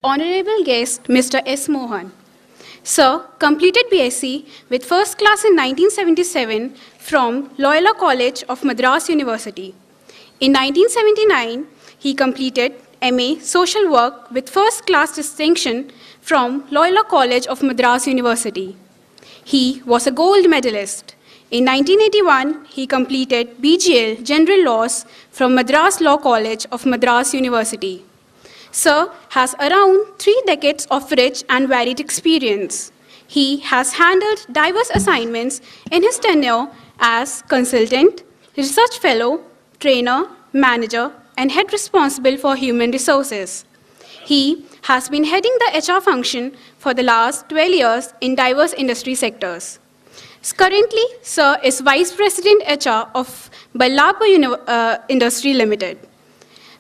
Honorable guest, Mr. S. Mohan. Sir completed BSc with first class in 1977 from Loyola College of Madras University. In 1979, he completed MA Social Work with first class distinction from Loyola College of Madras University. He was a gold medalist. In 1981, he completed BGL General Laws from Madras Law College of Madras University. Sir has around 3 decades of rich and varied experience. He has handled diverse assignments in his tenure as consultant, research fellow, trainer, manager, and head responsible for human resources. He has been heading the HR function for the last 12 years in diverse industry sectors. Currently, Sir is Vice President HR of Ballapur Industry Limited.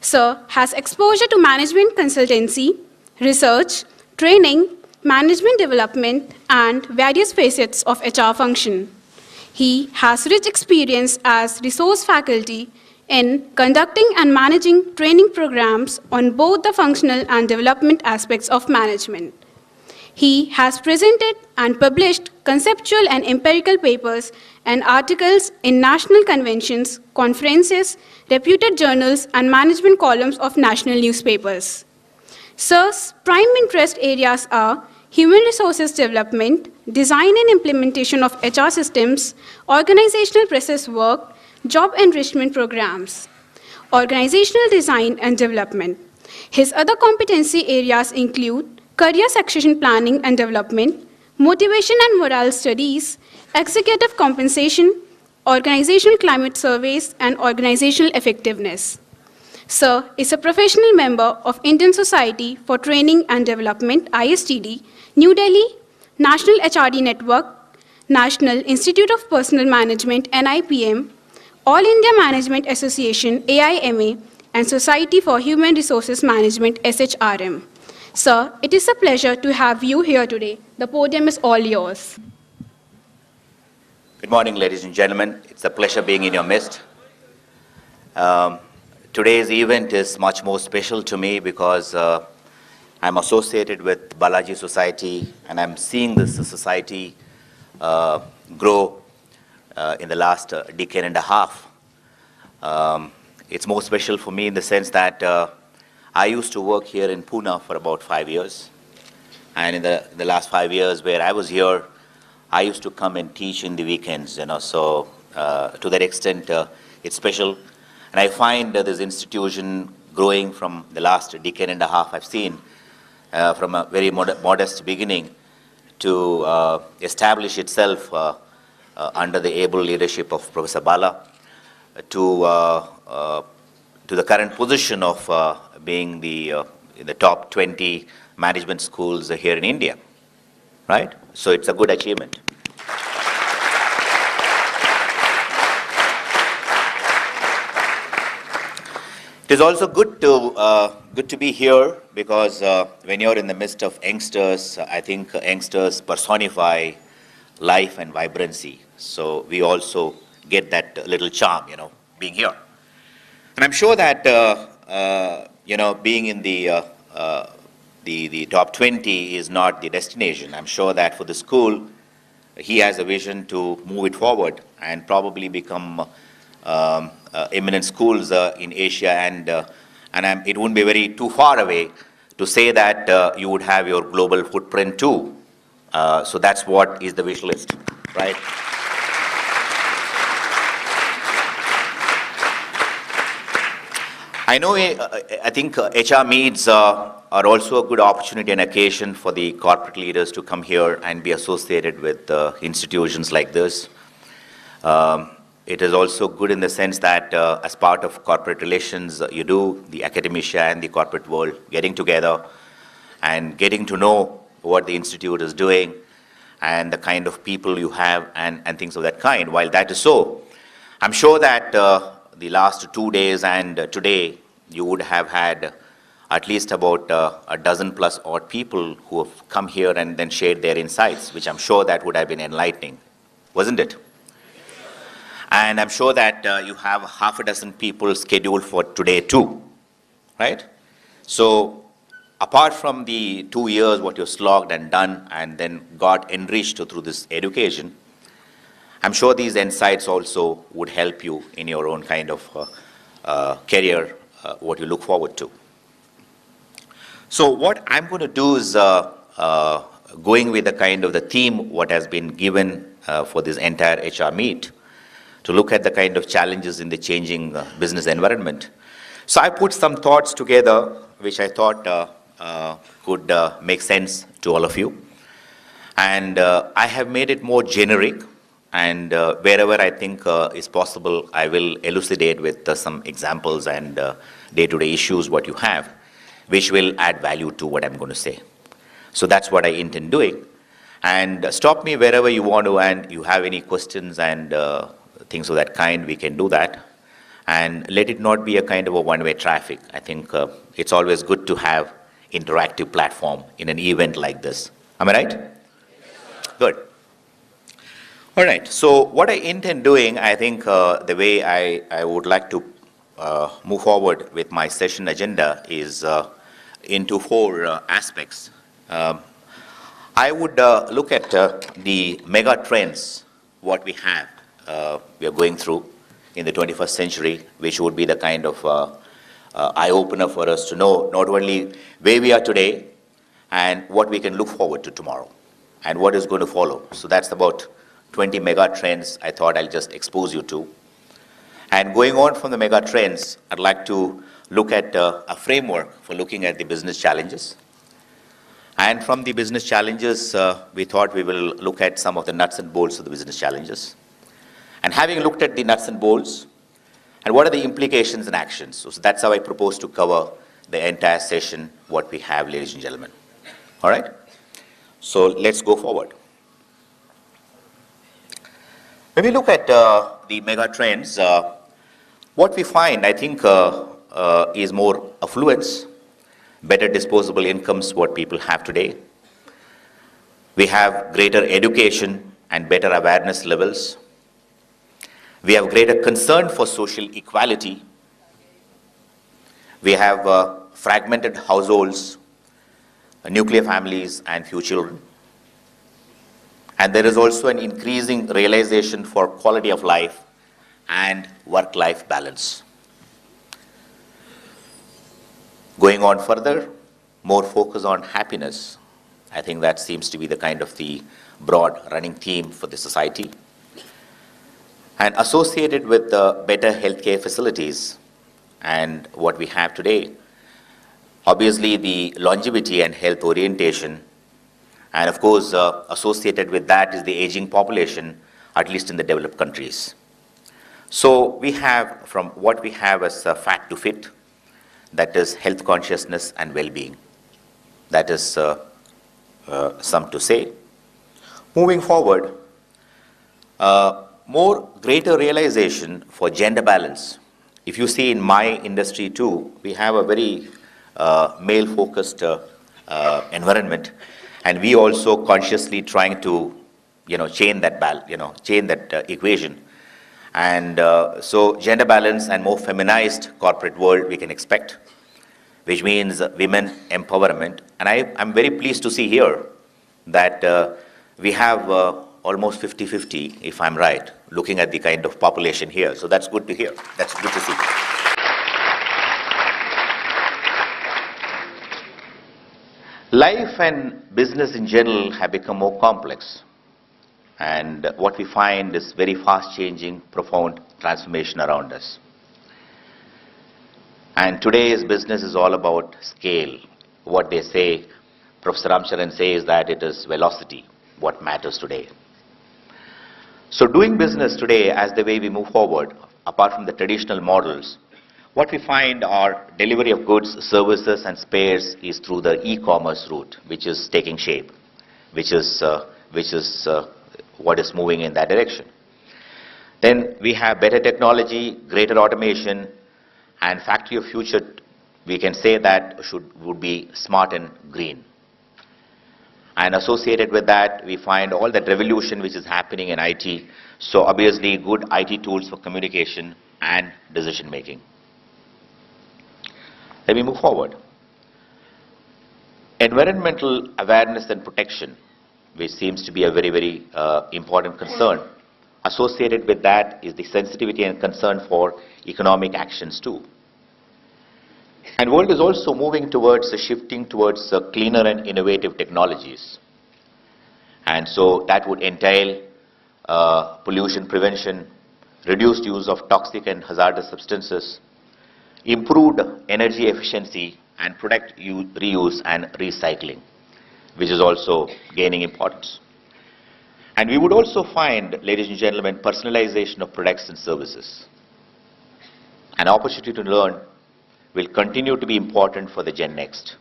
Sir has exposure to management consultancy, research, training, management development, and various facets of HR function. He has rich experience as resource faculty in conducting and managing training programs on both the functional and development aspects of management. He has presented and published conceptual and empirical papers and articles in national conventions, conferences, reputed journals, and management columns of national newspapers. Sir's prime interest areas are human resources development, design and implementation of HR systems, organizational process work, job enrichment programs, organizational design and development. His other competency areas include career succession planning and development, motivation and morale studies, executive compensation, organizational climate surveys, and organizational effectiveness. Sir is a professional member of Indian Society for Training and Development, ISTD, New Delhi, National HRD Network, National Institute of Personnel Management, NIPM, All India Management Association, AIMA, and Society for Human Resources Management, SHRM. Sir, it is a pleasure to have you here today. The podium is all yours. Good morning, ladies and gentlemen. It's a pleasure being in your midst. Today's event is much more special to me because I'm associated with Balaji Society, and I'm seeing this society grow in the last decade and a half. It's more special for me in the sense that I used to work here in Pune for about 5 years. And in the last 5 years where I was here, I used to come and teach in the weekends, so to that extent, it's special. And I find this institution growing from the last decade and a half I've seen, from a very modest beginning to establish itself under the able leadership of Professor Bala to the current position of being in the top 20 management schools here in India, right? So it's a good achievement. It is also good to be here because when you're in the midst of youngsters, I think youngsters personify life and vibrancy. So we also get that little charm, being here. And I'm sure that being in the top 20 is not the destination. I'm sure that for the school, he has a vision to move it forward and probably become eminent schools in Asia, and it wouldn't be very too far away to say that you would have your global footprint too. So that's what is the wish list, right? I think HR meets are also a good opportunity and occasion for the corporate leaders to come here and be associated with institutions like this. It is also good in the sense that as part of corporate relations, you do the academia and the corporate world getting together and getting to know what the institute is doing and the kind of people you have and things of that kind. While that is so, I'm sure that the last 2 days and today, you would have had at least about a dozen plus odd people who have come here and then shared their insights, which I'm sure that would have been enlightening, wasn't it? And I'm sure that you have half a dozen people scheduled for today too, right? So apart from the 2 years what you've slogged and done and then got enriched through this education, I'm sure these insights also would help you in your own kind of career, what you look forward to. So what I'm going to do is going with the kind of the theme what has been given for this entire HR meet, to look at the kind of challenges in the changing business environment. So I put some thoughts together which I thought could make sense to all of you. And I have made it more generic, and wherever I think is possible, I will elucidate with some examples and day-to-day issues what you have, which will add value to what I'm going to say. So that's what I intend doing. And stop me wherever you want to, and you have any questions and things of that kind, we can do that. And let it not be a kind of a one-way traffic. I think it's always good to have interactive platform in an event like this. Am I right? Good. All right. So what I intend doing, I think the way I would like to move forward with my session agenda is into four aspects. I would look at the mega trends, what we have, we are going through in the 21st century, which would be the kind of eye-opener for us to know not only where we are today and what we can look forward to tomorrow and what is going to follow. So that's about 20 mega trends I thought I'll just expose you to. And going on from the mega trends, I'd like to look at a framework for looking at the business challenges. And from the business challenges, we thought we will look at some of the nuts and bolts of the business challenges. And having looked at the nuts and bolts, and what are the implications and actions? So that's how I propose to cover the entire session, what we have, ladies and gentlemen. All right? So let's go forward. When we look at the mega trends, what we find, I think, is more affluence, better disposable incomes, what people have today. We have greater education and better awareness levels. We have greater concern for social equality. We have fragmented households, nuclear families, and few children. And there is also an increasing realization for quality of life and work-life balance. Going on further, more focus on happiness. I think that seems to be the kind of the broad running theme for the society. And associated with the better healthcare facilities and what we have today, obviously the longevity and health orientation, and of course associated with that is the aging population, at least in the developed countries. So we have, from what we have as a fact to fit, that is health consciousness and well-being. That is some to say. Moving forward, more greater realization for gender balance. If you see in my industry too, we have a very male-focused environment, and we also consciously trying to, change that equation. And so gender balance and more feminized corporate world we can expect, which means women empowerment. And I'm very pleased to see here that we have almost 50-50, if I'm right, looking at the kind of population here. So that's good to hear. That's good to see. Life and business in general have become more complex. And what we find is very fast-changing, profound transformation around us. And today's business is all about scale. What they say, Professor Ramcharan says that it is velocity, what matters today. So doing business today, as the way we move forward, apart from the traditional models, what we find are delivery of goods, services, and spares is through the e-commerce route, which is taking shape, which is what is moving in that direction. Then we have better technology, greater automation, and factory of future, we can say that would be smart and green. And associated with that, we find all that revolution which is happening in IT. So obviously good IT tools for communication and decision making. Let me move forward. Environmental awareness and protection, which seems to be a very, very important concern. Associated with that is the sensitivity and concern for economic actions too. And world is also moving towards shifting towards cleaner and innovative technologies. And so that would entail pollution prevention, reduced use of toxic and hazardous substances, improved energy efficiency, and product reuse and recycling, which is also gaining importance. And we would also find, ladies and gentlemen, personalization of products and services. An opportunity to learn will continue to be important for the Gen Next.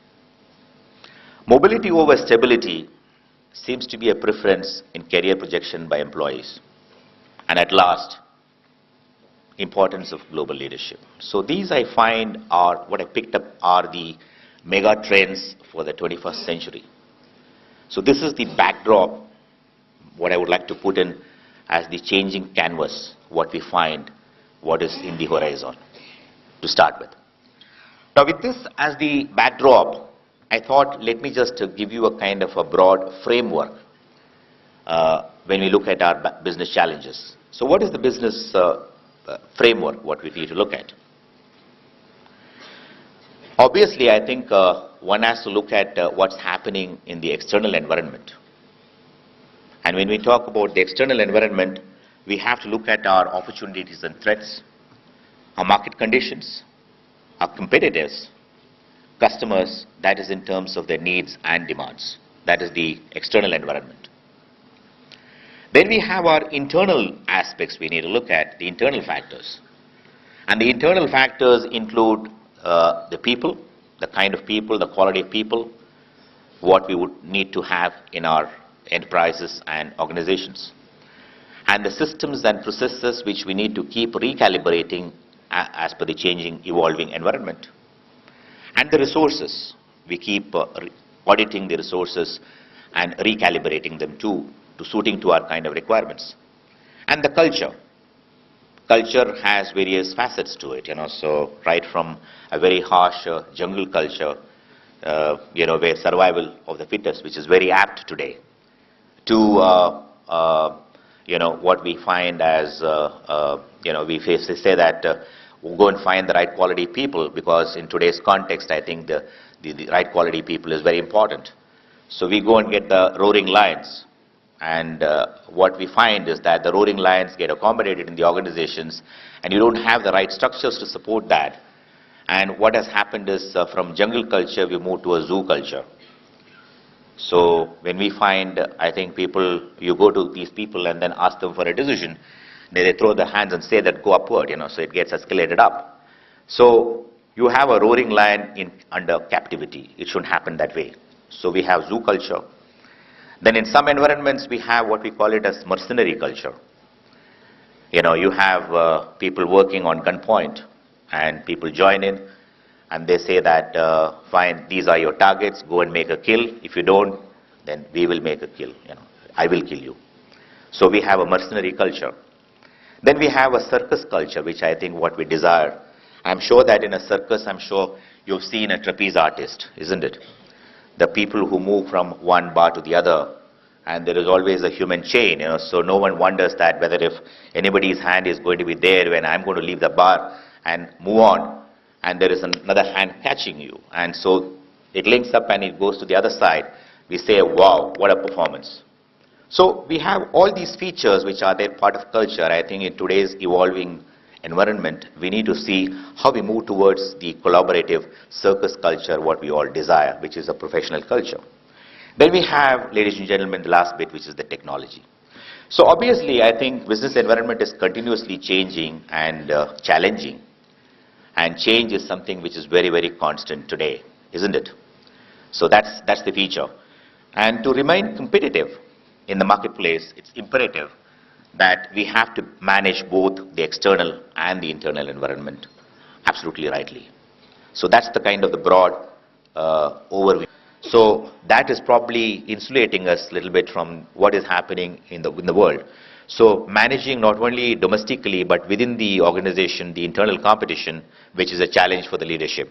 Mobility over stability seems to be a preference in career projection by employees. And at last, importance of global leadership. So these I find are, what I picked up are the mega trends for the 21st century. So this is the backdrop, what I would like to put in as the changing canvas, what we find, what is in the horizon, to start with. Now with this as the backdrop, I thought let me just give you a kind of a broad framework when we look at our business challenges. So what is the business framework, what we need to look at? Obviously, I think one has to look at what's happening in the external environment. And when we talk about the external environment, we have to look at our opportunities and threats, our market conditions, our competitors, customers, that is in terms of their needs and demands. That is the external environment. Then we have our internal aspects we need to look at, the internal factors. And the internal factors include the people, the kind of people, the quality of people, what we would need to have in our enterprises and organizations, and the systems and processes which we need to keep recalibrating as per the changing, evolving environment. And the resources, we keep auditing the resources and recalibrating them to suiting to our kind of requirements. And the culture. Culture has various facets to it, so right from a very harsh jungle culture, where survival of the fittest, which is very apt today, to what we find as, we say that we'll go and find the right quality people, because in today's context, I think the right quality people is very important. So we go and get the roaring lions. And what we find is that the roaring lions get accommodated in the organizations, and you don't have the right structures to support that. And what has happened is from jungle culture, we move to a zoo culture. So when we find, I think people, you go to these people and then ask them for a decision, they throw their hands and say that go upward, so it gets escalated up. So you have a roaring lion under captivity. It shouldn't happen that way. So we have zoo culture. Then in some environments, we have what we call it as mercenary culture. You have people working on gunpoint, and people join in, and they say that, fine, these are your targets, go and make a kill. If you don't, then we will make a kill, I will kill you. So we have a mercenary culture. Then we have a circus culture, which I think what we desire. I'm sure that in a circus, I'm sure you've seen a trapeze artist, isn't it? The people who move from one bar to the other, and there is always a human chain, so no one wonders that whether if anybody's hand is going to be there when I'm going to leave the bar and move on, and there is another hand catching you. And so it links up and it goes to the other side. We say, wow, what a performance. So we have all these features which are there part of culture. I think in today's evolving environment, we need to see how we move towards the collaborative circus culture, what we all desire, which is a professional culture. Then we have, ladies and gentlemen, the last bit, which is the technology. So obviously, I think business environment is continuously changing and challenging. And change is something which is very, very constant today, isn't it? So that's the feature. And to remain competitive in the marketplace, it's imperative that we have to manage both the external and the internal environment absolutely rightly. So that's the kind of the broad overview. So that is probably insulating us a little bit from what is happening in the world. So managing not only domestically, but within the organization, the internal competition, which is a challenge for the leadership.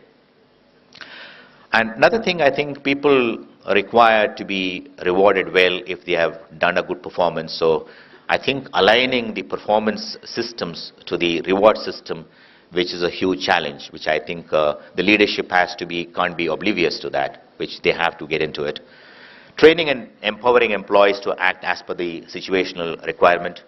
And another thing, I think people require to be rewarded well if they have done a good performance. So I think aligning the performance systems to the reward system, which is a huge challenge, which I think the leadership can't be oblivious to that, which they have to get into it. Training and empowering employees to act as per the situational requirement,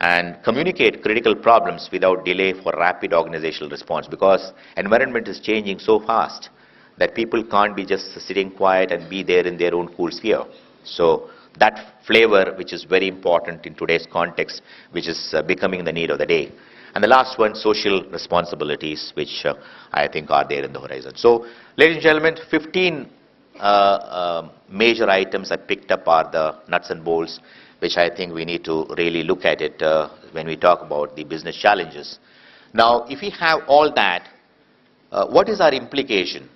and communicate critical problems without delay for rapid organizational response, because environment is changing so fast that people can't be just sitting quiet and be there in their own cool sphere. So that flavor, which is very important in today's context, which is becoming the need of the day. And the last one, social responsibilities, which I think are there in the horizon. So, ladies and gentlemen, 15 major items I picked up are the nuts and bolts, which I think we need to really look at it when we talk about the business challenges. Now, if we have all that, what is our implication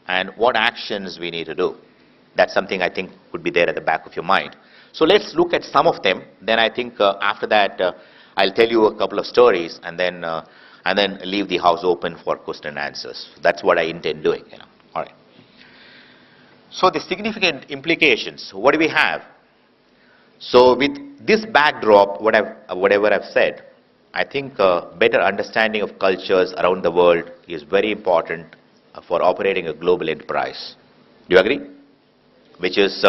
and what actions we need to do? That's something I think would be there at the back of your mind. So let's look at some of them. Then I think after that, I'll tell you a couple of stories and then leave the house open for question and answers. That's what I intend doing. All right. So the significant implications, what do we have? So with this backdrop, whatever I've said, I think better understanding of cultures around the world is very important for operating a global enterprise. Do you agree? Which is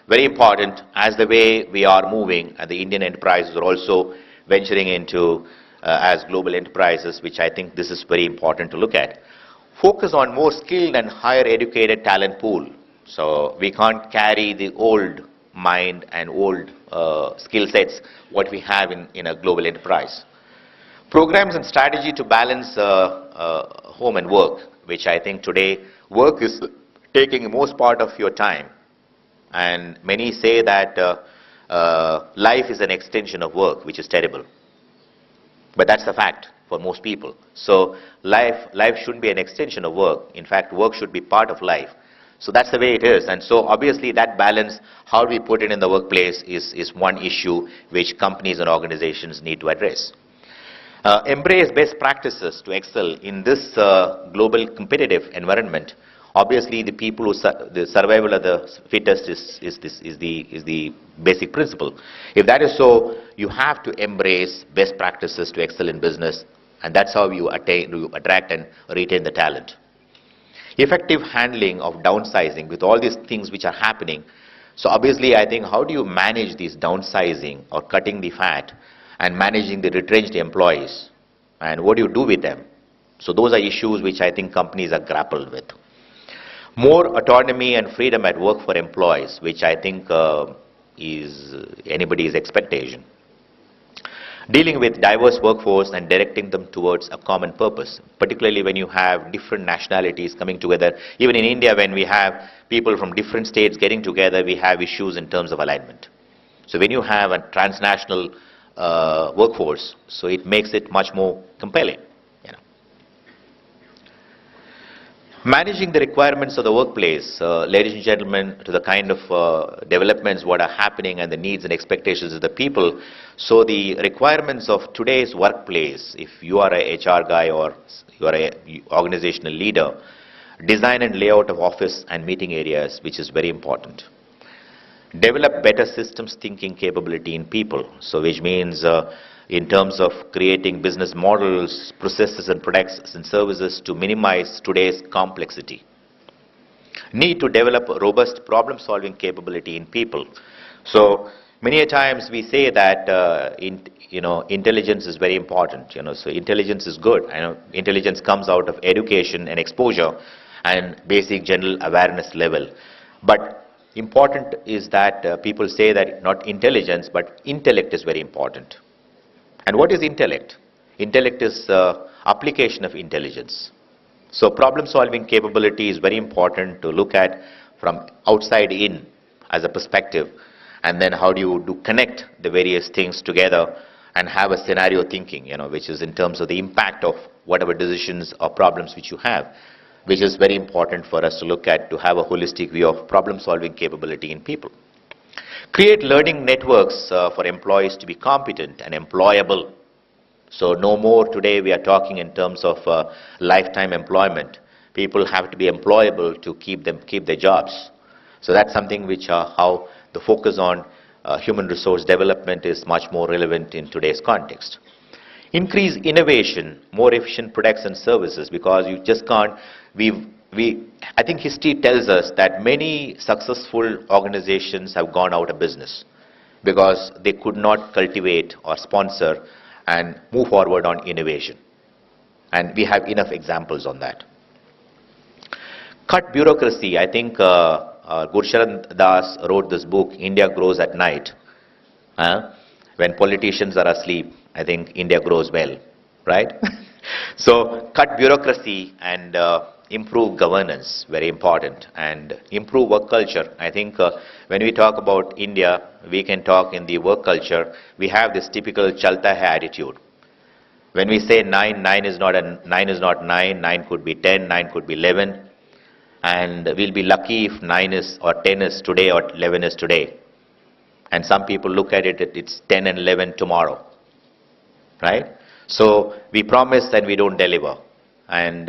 very important as the way we are moving, and the Indian enterprises are also venturing into as global enterprises, which I think this is very important to look at. Focus on more skilled and higher educated talent pool. So we can't carry the old mind and old skill sets what we have in a global enterprise. Programs and strategy to balance home and work, which I think today work is taking most part of your time. And many say that life is an extension of work, which is terrible. But that's the fact for most people. So life shouldn't be an extension of work. In fact, work should be part of life. So that's the way it is. And so obviously that balance, how we put it in the workplace is one issue which companies and organizations need to address. Embrace best practices to excel in this global competitive environment. Obviously, the people the survival of the fittest is the basic principle. If that is so, you have to embrace best practices to excel in business, and that's how you attract and retain the talent. Effective handling of downsizing with all these things which are happening. So obviously, I think how do you manage these downsizing or cutting the fat and managing the retrenched employees, and what do you do with them? So those are issues which I think companies are grappled with. More autonomy and freedom at work for employees, which I think is anybody's expectation. Dealing with diverse workforce and directing them towards a common purpose, particularly when you have different nationalities coming together. Even in India, when we have people from different states getting together, we have issues in terms of alignment. So when you have a transnational workforce, so it makes it much more compelling. Managing the requirements of the workplace, ladies and gentlemen, to the kind of developments what are happening and the needs and expectations of the people. So the requirements of today's workplace, if you are a HR guy or you are a organizational leader, design and layout of office and meeting areas, which is very important. Develop better systems thinking capability in people, so which means in terms of creating business models, processes and products and services to minimize today's complexity. Need to develop a robust problem-solving capability in people. So many a times we say that intelligence is very important. So intelligence is good. Intelligence comes out of education and exposure and basic general awareness level. But important is that people say that not intelligence, but intellect is very important. And what is intellect? Intellect is application of intelligence. So problem-solving capability is very important to look at from outside in as a perspective, and then how do you connect the various things together and have a scenario thinking, which is in terms of the impact of whatever decisions or problems which you have, which is very important for us to look at, to have a holistic view of problem-solving capability in people. Create learning networks for employees to be competent and employable. So no more today we are talking in terms of lifetime employment. People have to be employable to keep their jobs. So that's something which how the focus on human resource development is much more relevant in today's context. Increase innovation, more efficient products and services, because you just can't. I think history tells us that many successful organizations have gone out of business because they could not cultivate or sponsor and move forward on innovation. And we have enough examples on that. Cut bureaucracy. I think Gurcharan Das wrote this book, India Grows at Night. When politicians are asleep, I think India grows well, right? So cut bureaucracy and improve governance, very important, and improve work culture. I think when we talk about India, we can talk in the work culture. We have this typical chalta hai attitude. When we say 9, 9 is not 9, 9 could be 10, 9 could be 11, and we'll be lucky if 9 is or 10 is today or 11 is today. And some people look at it, it's 10 and 11 tomorrow, right? So we promise and we don't deliver. And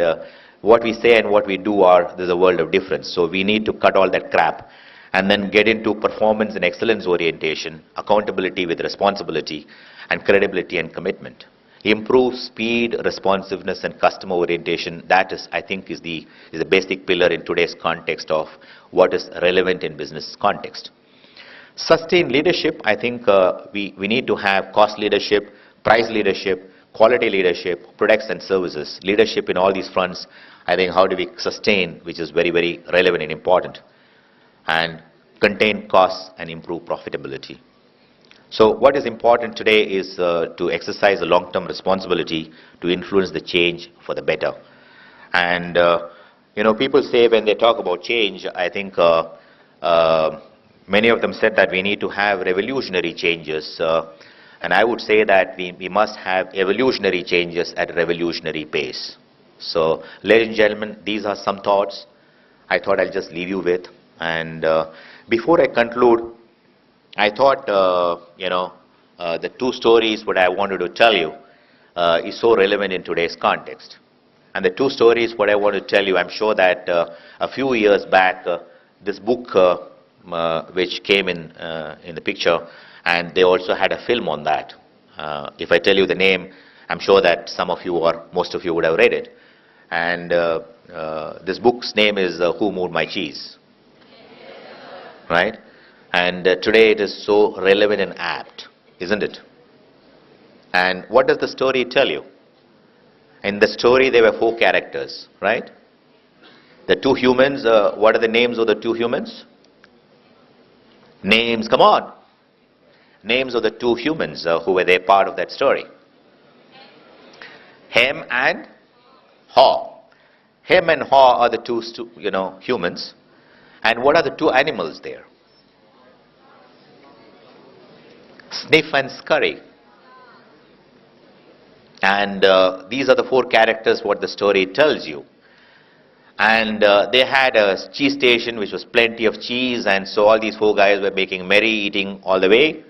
what we say and what we do there's a world of difference. So we need to cut all that crap and then get into performance and excellence orientation, accountability with responsibility, and credibility and commitment. Improve speed, responsiveness, and customer orientation. That is, I think, is the basic pillar in today's context of what is relevant in business context. Sustained leadership. I think we need to have cost leadership, price leadership, quality leadership, products and services, leadership in all these fronts. I think how do we sustain, which is very, very relevant and important, and contain costs and improve profitability. So what is important today is to exercise a long-term responsibility to influence the change for the better. And, people say when they talk about change, I think many of them said that we need to have revolutionary changes. And I would say that we must have evolutionary changes at a revolutionary pace. So, ladies and gentlemen, these are some thoughts I thought I'll just leave you with. And before I conclude, I thought, the two stories what I wanted to tell you is so relevant in today's context. And the two stories what I want to tell you, I'm sure that a few years back, this book which came in the picture, and they also had a film on that. If I tell you the name, I'm sure that some of you or most of you would have read it. And this book's name is Who Moved My Cheese? Right? And today it is so relevant and apt, isn't it? And what does the story tell you? In the story there were 4 characters, right? The 2 humans, what are the names of the 2 humans? Names, come on. Names of the 2 humans who were there part of that story. Hem and Haw. Hem and Haw are the 2 humans. And what are the 2 animals there? Sniff and Scurry. And these are the 4 characters what the story tells you. And they had a cheese station which was plenty of cheese, and so all these 4 guys were making merry, eating all the way.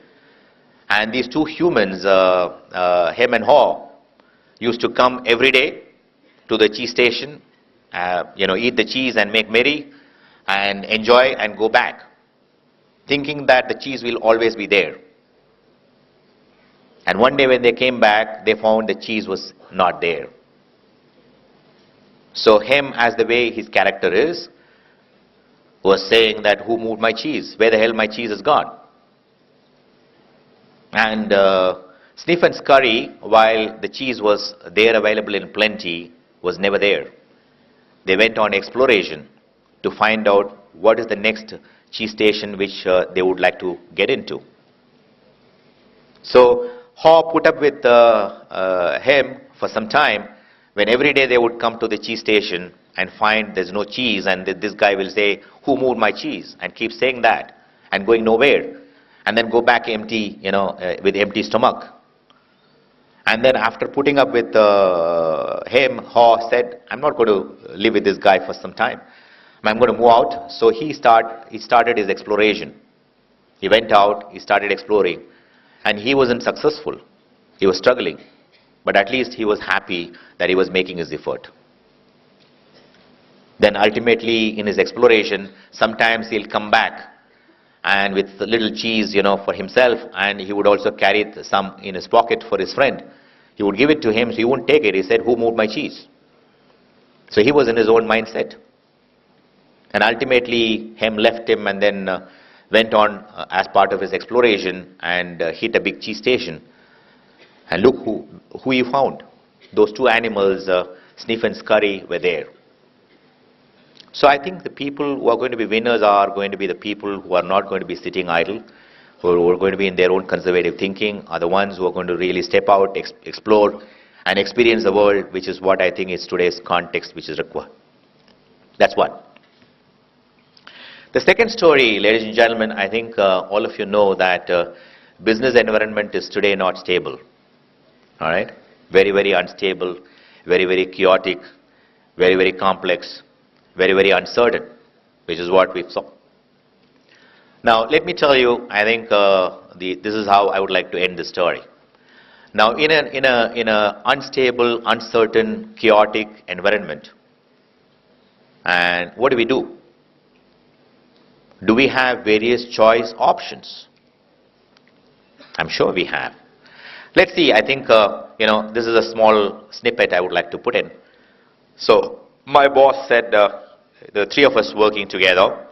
And these 2 humans, Hem and Haw, used to come every day to the cheese station, eat the cheese and make merry and enjoy and go back, thinking that the cheese will always be there. And one day when they came back, they found the cheese was not there. So Hem, as the way his character is, was saying that who moved my cheese? Where the hell my cheese is gone? And Sniff and Scurry, while the cheese was there available in plenty, was never there. They went on exploration to find out what is the next cheese station which they would like to get into. So Haw put up with Hem for some time, when every day they would come to the cheese station and find there's no cheese, and this guy will say, who moved my cheese? And keep saying that and going nowhere. And then go back empty, with empty stomach. And then after putting up with Hem, Haw said, I'm not going to live with this guy for some time. I'm going to move out. So he started his exploration. He went out, he started exploring. And he wasn't successful. He was struggling. But at least he was happy that he was making his effort. Then ultimately in his exploration, sometimes he'll come back and with a little cheese, for himself, and he would also carry some in his pocket for his friend. He would give it to him, so he wouldn't take it. He said, "Who moved my cheese?" So he was in his own mindset. And ultimately, Hem left him and then went on as part of his exploration and hit a big cheese station. And look who he found. Those two animals, Sniff and Scurry, were there. So I think the people who are going to be winners are going to be the people who are not going to be sitting idle, who are going to be in their own conservative thinking, are the ones who are going to really step out, explore, and experience the world, which is what I think is today's context, which is required. That's one. The second story, ladies and gentlemen, I think all of you know that business environment is today not stable. All right? Very, very unstable, very, very chaotic, very, very complex, very, very uncertain, which is what we saw. Now, let me tell you, I think this is how I would like to end the story. Now, in a unstable, uncertain, chaotic environment, and what do? Do we have various choice options? I'm sure we have. Let's see, I think, this is a small snippet I would like to put in. So, my boss said, the three of us working together.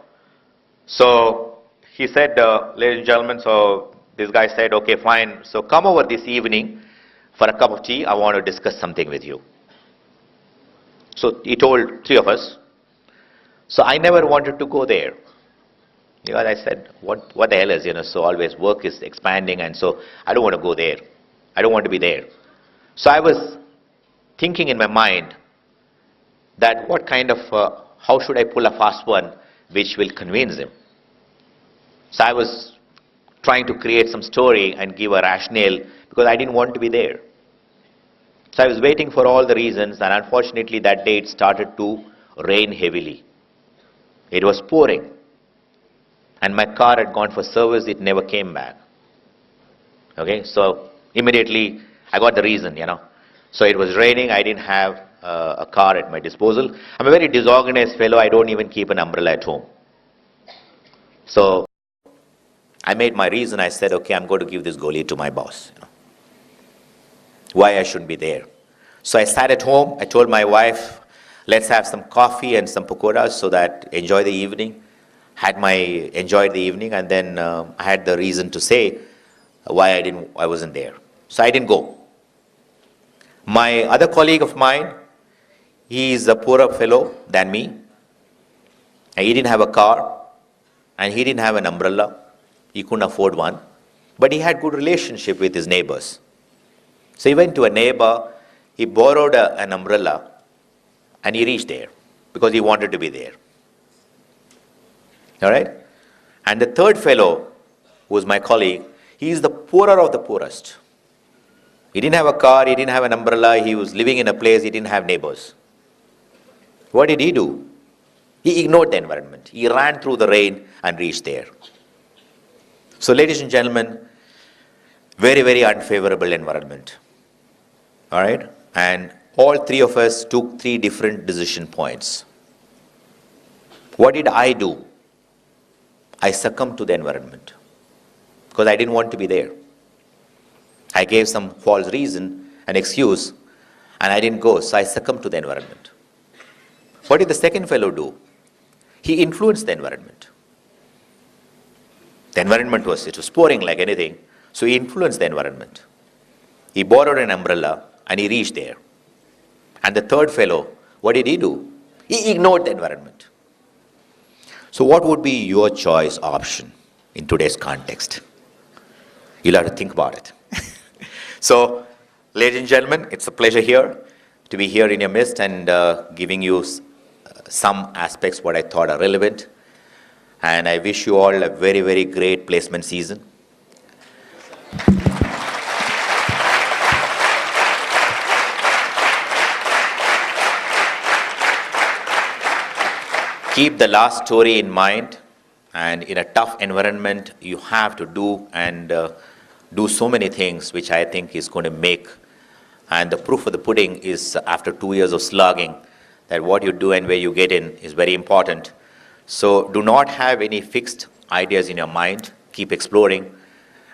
So, he said, ladies and gentlemen, so this guy said, okay, fine. So, come over this evening for a cup of tea. I want to discuss something with you. So, he told three of us. So, I never wanted to go there. Because I said, what the hell is, so always work is expanding, and so I don't want to go there. I don't want to be there. So I was thinking in my mind that what kind of, how should I pull a fast one which will convince him? So I was trying to create some story and give a rationale because I didn't want to be there. So I was waiting for all the reasons, and unfortunately that day it started to rain heavily. It was pouring. And my car had gone for service, it never came back. Okay, so immediately I got the reason, So it was raining, I didn't have a car at my disposal. I'm a very disorganized fellow, I don't even keep an umbrella at home. So I made my reason, I said, okay, I'm going to give this goli to my boss. Why I shouldn't be there. So I sat at home, I told my wife, let's have some coffee and some pakoras so that enjoy the evening. Enjoyed the evening, and then I had the reason to say why I wasn't there. So I didn't go. My other colleague of mine, he is a poorer fellow than me. And he didn't have a car, and he didn't have an umbrella. He couldn't afford one, but he had good relationship with his neighbors. So he went to a neighbor, he borrowed an umbrella, and he reached there because he wanted to be there. All right? And the third fellow, who was my colleague, he is the poorer of the poorest. He didn't have a car, he didn't have an umbrella, he was living in a place, he didn't have neighbors. What did he do? He ignored the environment. He ran through the rain and reached there. So, ladies and gentlemen, very, very unfavorable environment. All right? And all three of us took three different decision points. What did I do? I succumbed to the environment because I didn't want to be there. I gave some false reason, an excuse, and I didn't go, so I succumbed to the environment. What did the second fellow do? He influenced the environment. The environment was pouring like anything, so he influenced the environment. He borrowed an umbrella and he reached there. And the third fellow, what did he do? He ignored the environment. So what would be your choice option in today's context? You'll have to think about it. So, ladies and gentlemen, it's a pleasure to be here in your midst and giving you some aspects what I thought are relevant. And I wish you all a very, very great placement season. Keep the last story in mind, and in a tough environment, you have to do so many things, which I think is going to make, and the proof of the pudding is after 2 years of slogging, that what you do and where you get in is very important. So do not have any fixed ideas in your mind. Keep exploring.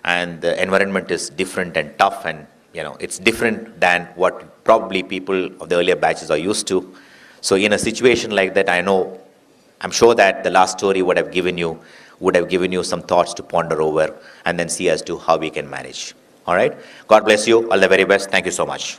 And the environment is different and tough, and it's different than what probably people of the earlier batches are used to. So in a situation like that, I'm sure that the last story would have given you some thoughts to ponder over and then see as to how we can manage. All right? God bless you. All the very best. Thank you so much.